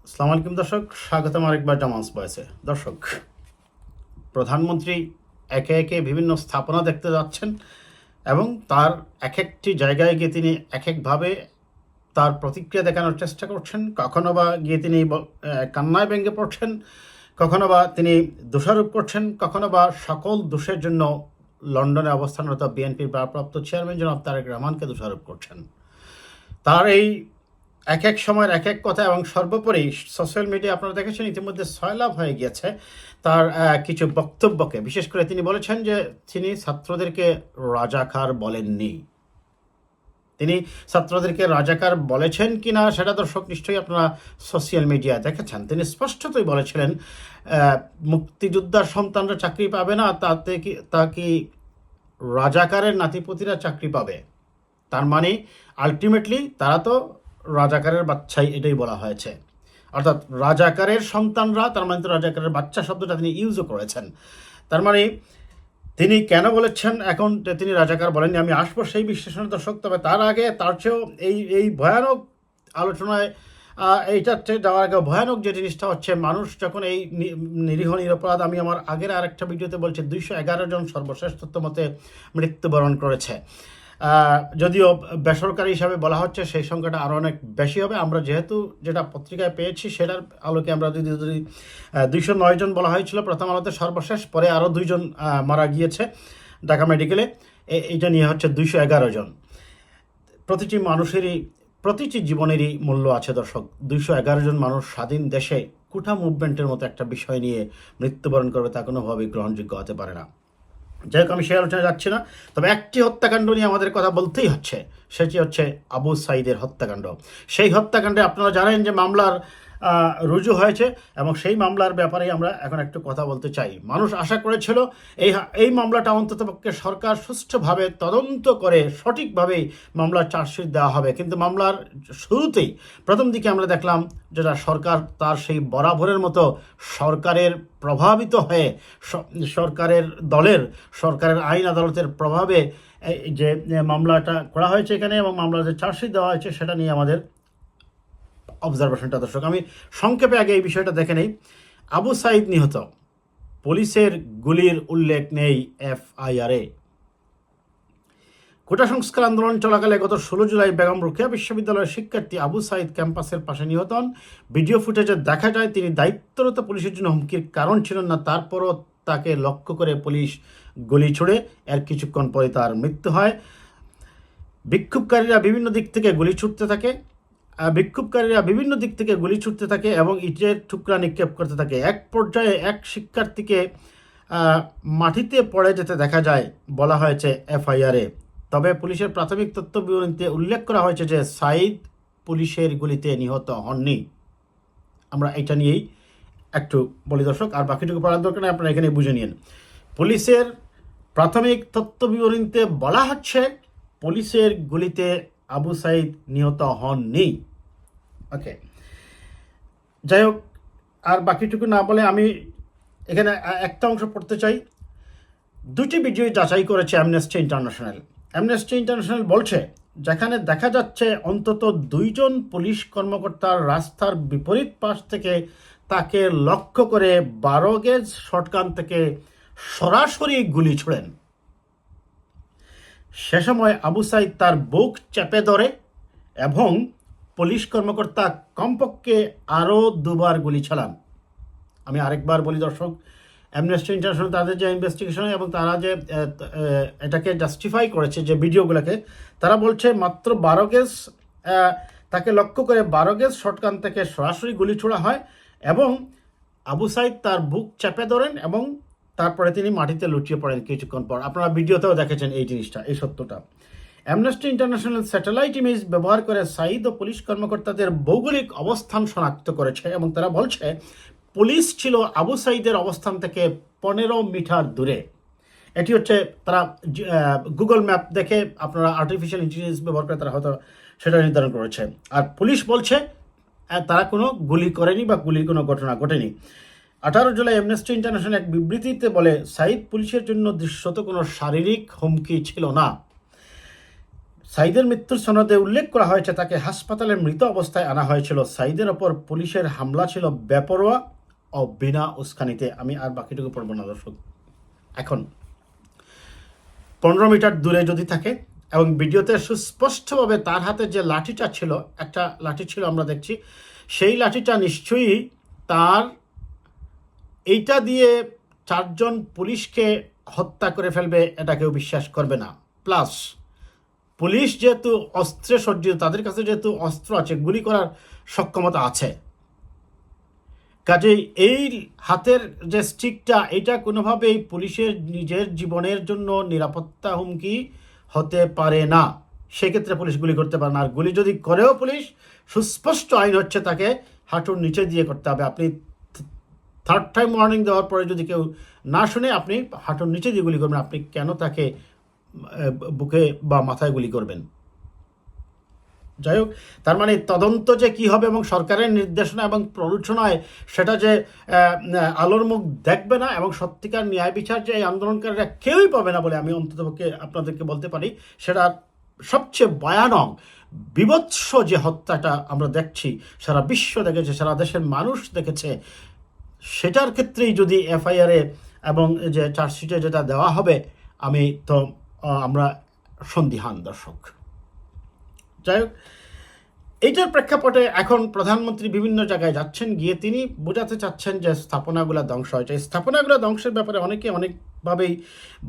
আসসালামু আলাইকুম দর্শক, স্বাগতম আরেকবার জামাস বয়েসে। দর্শক, প্রধানমন্ত্রী একে একে বিভিন্ন স্থাপনা দেখতে যাচ্ছেন এবং তার এক একটি জায়গায় গিয়ে তিনি এক একভাবে তার প্রতিক্রিয়া দেখানোর চেষ্টা করছেন। কখনো বা গিয়ে তিনি কান্নায় ভেঙে পড়ছেন, কখনো বা তিনি দোষারোপ করছেন, কখনো বা সকল দোষের জন্য লন্ডনে অবস্থানরত বিএনপির ভারপ্রাপ্ত চেয়ারম্যান জনাব তারেক রহমানকে দোষারোপ করছেন। তার এই এক এক সময়ের এক এক কথা এবং সর্বোপরি সোশ্যাল মিডিয়া আপনারা দেখেছেন ইতিমধ্যে সয়লাভ হয়ে গিয়েছে তার কিছু বক্তব্যকে। বিশেষ করে তিনি বলেছেন যে তিনি ছাত্রদেরকে রাজাকার বলেননি। তিনি ছাত্রদেরকে রাজাকার বলেছেন কি না সেটা দর্শক নিশ্চয়ই আপনারা সোশ্যাল মিডিয়ায় দেখেছেন। তিনি স্পষ্টতই বলেছিলেন মুক্তিযোদ্ধার সন্তানরা চাকরি পাবে না, তা কি রাজাকারের নাতিপুতিরা চাকরি পাবে? তার মানে আলটিমেটলি তারা তো রাজাকারের বাচ্চাই, এটাই বলা হয়েছে। অর্থাৎ রাজাকারের সন্তানরা, তার মানে তো রাজাকারের বাচ্চা শব্দটা তিনি ইউজও করেছেন। তার মানে তিনি কেন বলেছেন এখন তিনি রাজাকার বলেননি, আমি আসবো সেই বিশ্লেষণের দর্শক। তবে তার আগে তার চেয়েও এই ভয়ানক আলোচনায় এইটাতে যাওয়ার আগে ভয়ানক যে জিনিসটা হচ্ছে, মানুষ যখন এই নিরীহ নিরপরাধ, আমি আমার আগের আরেকটা ভিডিওতে বলছি 211 জন সর্বশেষ তথ্য মতে মৃত্যুবরণ করেছে। যদিও বেসরকারি হিসাবে বলা হচ্ছে সেই সংখ্যাটা আরও অনেক বেশি হবে। আমরা যেহেতু যেটা পত্রিকায় পেয়েছি সেটার আলোকে আমরা যদি 209 জন বলা হয়েছিল প্রথম আলোতে সর্বশেষ, পরে আরও 2 জন মারা গিয়েছে ঢাকা মেডিকেলে। এইটা নিয়ে হচ্ছে 211 জন। প্রতিটি মানুষেরই, প্রতিটি জীবনেরই মূল্য আছে দর্শক। 211 জন মানুষ স্বাধীন দেশে কুঠা মুভমেন্টের মতো একটা বিষয় নিয়ে মৃত্যুবরণ করবে, তা কোনোভাবেই গ্রহণযোগ্য হতে পারে না। যাই হোক, আমি সেই আলোচনায় যাচ্ছি না। তবে একটি হত্যাকাণ্ড নিয়ে আমাদের কথা বলতেই হচ্ছে, সেটি হচ্ছে আবু সাঈদের হত্যাকাণ্ড। সেই হত্যাকাণ্ডে আপনারা জানেন যে মামলার রুজু হয়েছে এবং সেই মামলার ব্যাপারে আমরা এখন একটু কথা বলতে চাই। মানুষ আশা করেছিল এই মামলাটা অন্ততপক্ষে সরকার সুষ্ঠুভাবে তদন্ত করে সঠিকভাবে মামলার চার্জশিট দেওয়া হবে, কিন্তু মামলার শুরুতেই প্রথম দিকে আমরা দেখলাম যেটা সরকার তার সেই বরাবরের মতো সরকারের প্রভাবিত হয়ে, সরকারের দলের, সরকারের আইন আদালতের প্রভাবে যে মামলাটা করা হয়েছে এখানে এবং মামলার যে চার্জশিট দেওয়া হয়েছে সেটা নিয়ে আমাদের অবজারভেশনটা দর্শক। আমি সংক্ষেপে আগে এই বিষয়টা দেখে নেই। আবু সাঈদ নিহত, পুলিশের গুলির উল্লেখ নেই এফআইআরে। কোটা সংস্কার আন্দোলন চলাকালে গত 16 জুলাই বেগম রোকেয়া বিশ্ববিদ্যালয়ের শিক্ষার্থী আবু সাঈদ ক্যাম্পাসের পাশে নিহত হন। ভিডিও ফুটেজে দেখা যায় তিনি দায়িত্বরত পুলিশের জন্য হুমকির কারণ ছিলেন না, তারপরও তাকে লক্ষ্য করে পুলিশ গুলি ছুড়ে এর কিছুক্ষণ পরে তার মৃত্যু হয়। বিক্ষোভকারীরা বিভিন্ন দিক থেকে গুলি ছুটতে থাকে এবং ইটের টুকরা নিক্ষেপ করতে থাকে। এক পর্যায়ে এক শিক্ষার্থীকে মাটিতে পড়ে যেতে দেখা যায়, বলা হয়েছে এফআইআরে। তবে পুলিশের প্রাথমিক তথ্য বিবরণীতে উল্লেখ করা হয়েছে যে সাঈদ পুলিশের গুলিতে নিহত হননি। আমরা এটা নিয়েই একটু বলি দর্শক, আর বাকিটুকু পড়ার দরকার নেই, আপনারা এখানে বুঝে নিন। পুলিশের প্রাথমিক তথ্য বিবরণীতে বলা হচ্ছে পুলিশের গুলিতে আবু সাঈদ নিহত হননি। ওকে, যাই হোক, আর বাকিটুকু না বলে আমি এখানে একটা অংশ পড়তে চাই। 2টি ভিডিও যাচাই করেছে অ্যামনেস্টি ইন্টারন্যাশনাল। অ্যামনেস্টি ইন্টারন্যাশনাল বলছে যেখানে দেখা যাচ্ছে অন্তত 2 জন পুলিশ কর্মকর্তার রাস্তার বিপরীত পাশ থেকে তাকে লক্ষ্য করে 12 গেজ শটগান থেকে সরাসরি গুলি ছোড়েন। সে সময় আবু সাঈদ তার বুক চেপে ধরে এবং পুলিশ কর্মকর্তা কমপক্ষে আরও 2 বার গুলি চালান। আমি আরেকবার বলি দর্শক, অ্যামনেস্টি ইন্টারন্যাশনাল তাদের যে ইনভেস্টিগেশন এবং তারা যে এটাকে জাস্টিফাই করেছে যে ভিডিওগুলোকে, তারা বলছে মাত্র 12 গেজ তাকে লক্ষ্য করে 12 গেজ শটগান থেকে সরাসরি গুলি ছোড়া হয় এবং আবু সাঈদ তার বুক চেপে ধরেন এবং তারপরে তিনি মাটিতে লুটিয়ে পড়েন কিছুক্ষণ পর। আপনারা ভিডিওতেও দেখেছেন এই জিনিসটা, এই সত্যটা। অ্যামনেস্টি ইন্টারন্যাশনাল স্যাটেলাইট ইমেজ ব্যবহার করে সাঈদ ও পুলিশ কর্মকর্তাদের ভৌগোলিক অবস্থান শনাক্ত করেছে এবং তারা বলছে পুলিশ ছিল আবু সাঈদের অবস্থান থেকে 15 মিটার দূরে। এটি হচ্ছে তারা গুগল ম্যাপ দেখে, আপনারা আর্টিফিশিয়াল ইন্টেলিজেন্স ব্যবহার করে তারা হয়তো সেটা নির্ধারণ করেছে। আর পুলিশ বলছে তারা কোনো গুলি করেনি বা গুলির কোনো ঘটনা ঘটেনি। 18 জুলাই অ্যামনেস্টি ইন্টারন্যাশনাল এক বিবৃতিতে বলে সাঈদ পুলিশের জন্য দৃশ্যত কোনো শারীরিক হুমকি ছিল না। সাইদের মৃত্যুর সনদে উল্লেখ করা হয়েছে তাকে হাসপাতালে মৃত অবস্থায় আনা হয়েছিল। সাইদের ওপর পুলিশের হামলা ছিল বেপরোয়া ও বিনা উস্কানিতে। আমি আর বাকিটুকু পড়ব না দর্শক। এখন 15 মিটার দূরে যদি থাকে এবং ভিডিওতে সুস্পষ্টভাবে তার হাতে যে লাঠিটা ছিল, একটা লাঠি ছিল আমরা দেখছি, সেই লাঠিটা নিশ্চয়ই তার, এইটা দিয়ে 4 জন পুলিশকে হত্যা করে ফেলবে এটা কেউ বিশ্বাস করবে না। প্লাস পুলিশ যেহেতু অস্ত্রে সজ্জিত, তাদের কাছে যেহেতু অস্ত্র আছে, গুলি করার সক্ষমতা আছে, কাজেই এই হাতের যে স্টিকটা, এটা কোনোভাবেই পুলিশের নিজের জীবনের জন্য নিরাপত্তা হুমকি হতে পারে না। সেক্ষেত্রে পুলিশ গুলি করতে পারে না। আর গুলি যদি করেও পুলিশ, সুস্পষ্ট আইন হচ্ছে তাকে হাঁটুর নিচে দিয়ে করতে হবে। আপনি 3rd টাইম ওয়ার্নিং দেওয়ার পরে যদি কেউ না শুনে আপনি হাঁটুর নিচে দিয়ে গুলি করবেন, আপনি কেন তাকে বুকে বা মাথায় গুলি করবেন? যাই হোক, তার মানে তদন্ত যে কী হবে এবং সরকারের নির্দেশনা এবং প্ররোচনায় সেটা যে আলোর মুখ দেখবে না এবং সত্যিকার ন্যায় বিচার যে এই আন্দোলনকারীরা কেউই পাবে না বলে আমি অন্ততপক্ষে আপনাদেরকে বলতে পারি। সেটা সবচেয়ে ভয়ানক বিভৎস যে হত্যাটা আমরা দেখছি, সারা বিশ্ব দেখেছে, সারা দেশের মানুষ দেখেছে, সেটার ক্ষেত্রেই যদি এফআইআরে এবং যে চার্জশিটে যেটা দেওয়া হবে, আমরা সন্দিহান দর্শক। যাই হোক, এইটার প্রেক্ষাপটে এখন প্রধানমন্ত্রী বিভিন্ন জায়গায় যাচ্ছেন, গিয়ে তিনি বোঝাতে চাচ্ছেন যে স্থাপনাগুলো ধ্বংস হয়েছে। স্থাপনাগুলো ধ্বংসের ব্যাপারে অনেকে অনেকভাবেই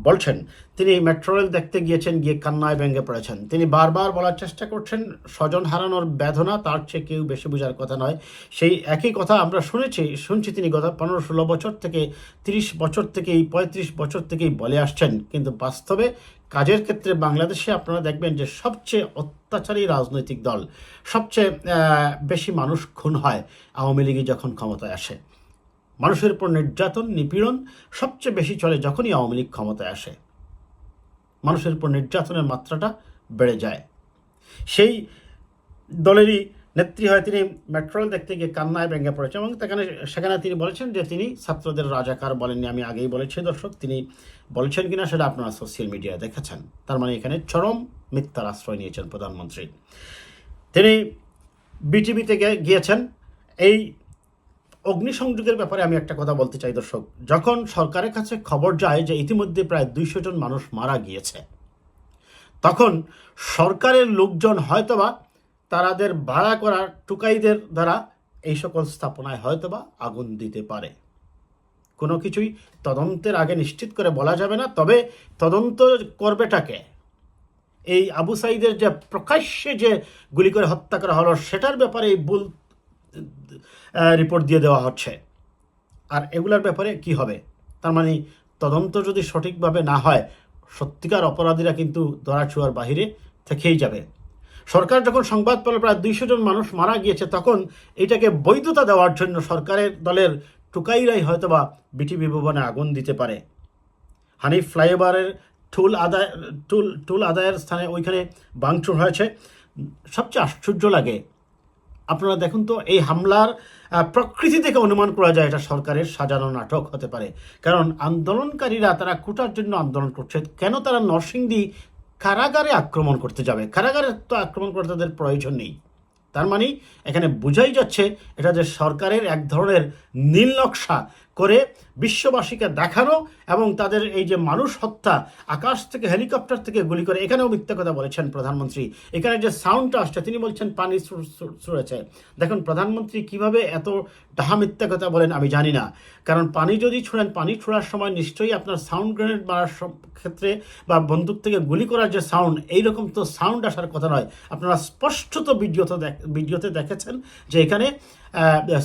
বলছেন। তিনি মেট্রো রেল দেখতে গিয়েছেন, গিয়ে কান্নায় ভেঙে পড়েছেন। তিনি বারবার বলার চেষ্টা করছেন স্বজন হারানোর বেদনা তার চেয়ে কেউ বেশি বোঝার কথা নয়। সেই একই কথা আমরা শুনছি তিনি গত 15-16 বছর থেকে, 30 বছর থেকেই, 35 বছর থেকেই বলে আসছেন। কিন্তু বাস্তবে কাজের ক্ষেত্রে বাংলাদেশে আপনারা দেখবেন যে সবচেয়ে অত্যাচারী রাজনৈতিক দল, সবচেয়ে বেশি মানুষ খুন হয় আওয়ামী লীগে যখন ক্ষমতায় আসে। মানুষের উপর নির্যাতন, নিপীড়ন সবচেয়ে বেশি চলে যখনই আওয়ামী লীগ ক্ষমতায় আসে। মানুষের উপর নির্যাতনের মাত্রাটা বেড়ে যায়। সেই দলেরই নেত্রী হয়ে তিনি মেট্রো রেল দেখতে গিয়ে কান্নায় ভেঙে পড়েছেন এবং সেখানে তিনি বলেছেন যে তিনি ছাত্রদের রাজাকার বলেননি। আমি আগেই বলেছি দর্শক, তিনি বলেছেন কিনা সেটা আপনারা সোশ্যাল মিডিয়ায় দেখেছেন। তার মানে এখানে চরম মিথ্যার আশ্রয় নিয়েছেন প্রধানমন্ত্রী। তিনি বিটিভিতে গিয়েছেন। এই অগ্নিসংযোগের ব্যাপারে আমি একটা কথা বলতে চাই দর্শক। যখন সরকারের কাছে খবর যায় যে ইতিমধ্যে প্রায় 200 জন মানুষ মারা গিয়েছে, তখন সরকারের লোকজন হয়তোবা তাদের ভাড়া করা টুকাইদের দ্বারা এই সকল স্থাপনায় হয়তোবা আগুন দিতে পারে। কোনো কিছুই তদন্তের আগে নিশ্চিত করে বলা যাবে না। তবে তদন্ত করবেটাকে, এই আবু সাইদের যে প্রকাশ্যে যে গুলি করে হত্যা করা হলো সেটার ব্যাপারে এই ভুল রিপোর্ট দিয়ে দেওয়া হচ্ছে। আর এগুলোর ব্যাপারে কি হবে? তার মানে তদন্ত যদি সঠিকভাবে না হয়, সত্যিকার অপরাধীরা কিন্তু ধরাছোঁয়ার বাহিরে থেকেই যাবে। সরকার যখন সংবাদ পেল প্রায় 200 জন মানুষ মারা গিয়েছে, তখন এটাকে বৈধতা দেওয়ার জন্য সরকারের দলের টুকাইরাই হয়তোবা বিটিভি ভবনে আগুন দিতে পারে। হানিফ ফ্লাইওভারের টুল আদায়ের স্থানে ওইখানে ভাঙচুর হয়েছে। সবচেয়ে আশ্চর্য লাগে, আপনারা দেখুন তো, এই হামলার প্রকৃতি থেকে অনুমান করা যায় এটা সরকারের সাজানো নাটক হতে পারে। কারণ আন্দোলনকারীরা তারা কোটার জন্য আন্দোলন করছে, কেন তারা নরসিংদী কারাগারে আক্রমণ করতে যাবে? কারাগারে তো আক্রমণ করতে তাদের প্রয়োজন নেই। তার মানে এখানে বোঝাই যাচ্ছে এটা যে সরকারের এক ধরনের নীল নকশা করে বিশ্ববাসীকে দেখানো এবং তাদের এই যে মানুষ হত্যা, আকাশ থেকে হেলিকপ্টার থেকে গুলি করে, এখানেও মিথ্যা কথা বলেছেন প্রধানমন্ত্রী। এখানে যে সাউন্ডটা আসছে, তিনি বলছেন পানি ছুঁড়েছে। দেখুন প্রধানমন্ত্রী কিভাবে এত ডাহা মিথ্যা কথা বলেন আমি জানি না। কারণ পানি যদি ছুঁড়েন, পানি ছোড়ার সময় নিশ্চয়ই আপনার সাউন্ড গ্রেনেড মারার ক্ষেত্রে বা বন্দুক থেকে গুলি করার যে সাউন্ড, এইরকম তো সাউন্ড আসার কথা নয়। আপনারা স্পষ্টত ভিডিওতে দেখেছেন যে এখানে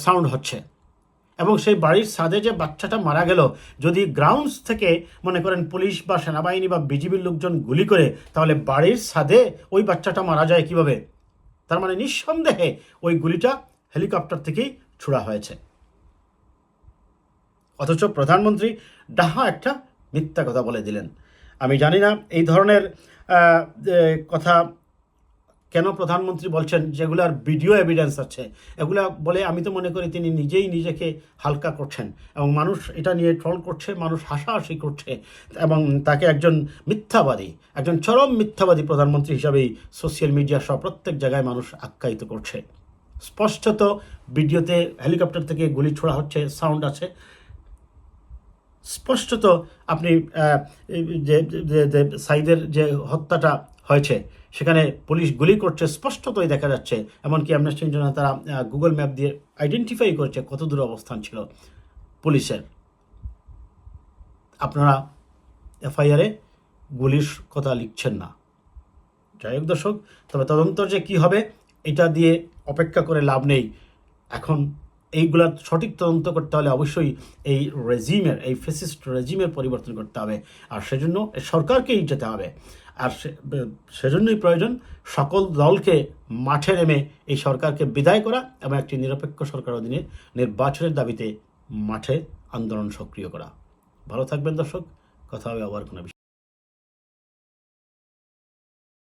সাউন্ড হচ্ছে। এবং সেই বাড়ির ছাদে যে বাচ্চাটা মারা গেল, যদি গ্রাউন্ডস থেকে মনে করেন পুলিশ বা সেনাবাহিনী বা বিজিবির লোকজন গুলি করে, তাহলে বাড়ির ছাদে ওই বাচ্চাটা মারা যায় কিভাবে? তার মানে নিঃসন্দেহে ওই গুলিটা হেলিকপ্টার থেকেই ছোড়া হয়েছে। অথচ প্রধানমন্ত্রী ডাহা একটা মিথ্যা কথা বলে দিলেন। আমি জানি না এই ধরনের কথা কেন প্রধানমন্ত্রী বলছেন যেগুলার ভিডিও এভিডেন্স আছে, এগুলা বলে আমি তো মনে করি তিনি নিজেই নিজেকে হালকা করছেন এবং মানুষ এটা নিয়ে ট্রল করছে, মানুষ হাসাহাসি করছে এবং তাকে একজন মিথ্যাবাদী, একজন চরম মিথ্যাবাদী প্রধানমন্ত্রী হিসাবেই সোশ্যাল মিডিয়া সহ প্রত্যেক জায়গায় মানুষ আখ্যায়িত করছে। স্পষ্টত ভিডিওতে হেলিকপ্টার থেকে গুলি ছোড়া হচ্ছে, সাউন্ড আছে, স্পষ্টত আপনি যে যে সাইদের যে হত্যাটা হয়েছে সেখানে পুলিশ গুলি করছে, স্পষ্টতই দেখা যাচ্ছে। এমনকি অ্যামনেস্টি ইন্টারন্যাশনাল তারা গুগল ম্যাপ দিয়ে আইডেন্টিফাই করছে কত দূর অবস্থান ছিল পুলিশের। আপনারা এফআইআরে গুলির কথা লিখছেন না। যাই হোক দর্শক, তবে তদন্ত যে কী হবে এটা দিয়ে অপেক্ষা করে লাভ নেই। এখন এইগুলা সঠিক তদন্ত করতে হলে অবশ্যই এই রেজিমের, এই ফ্যাসিস্ট রেজিমের পরিবর্তন করতে হবে, আর সেজন্য সরকারকেই যেতে হবে। আর সেজন্যই প্রয়োজন সকল দলকে মাঠে নেমে এই সরকারকে বিদায় করা এবং একটি নিরপেক্ষ সরকার অধীনে নির্বাচনের দাবিতে মাঠে আন্দোলন সক্রিয় করা। ভালো থাকবেন দর্শক, কথা হবে আবার কোনো বিষয়।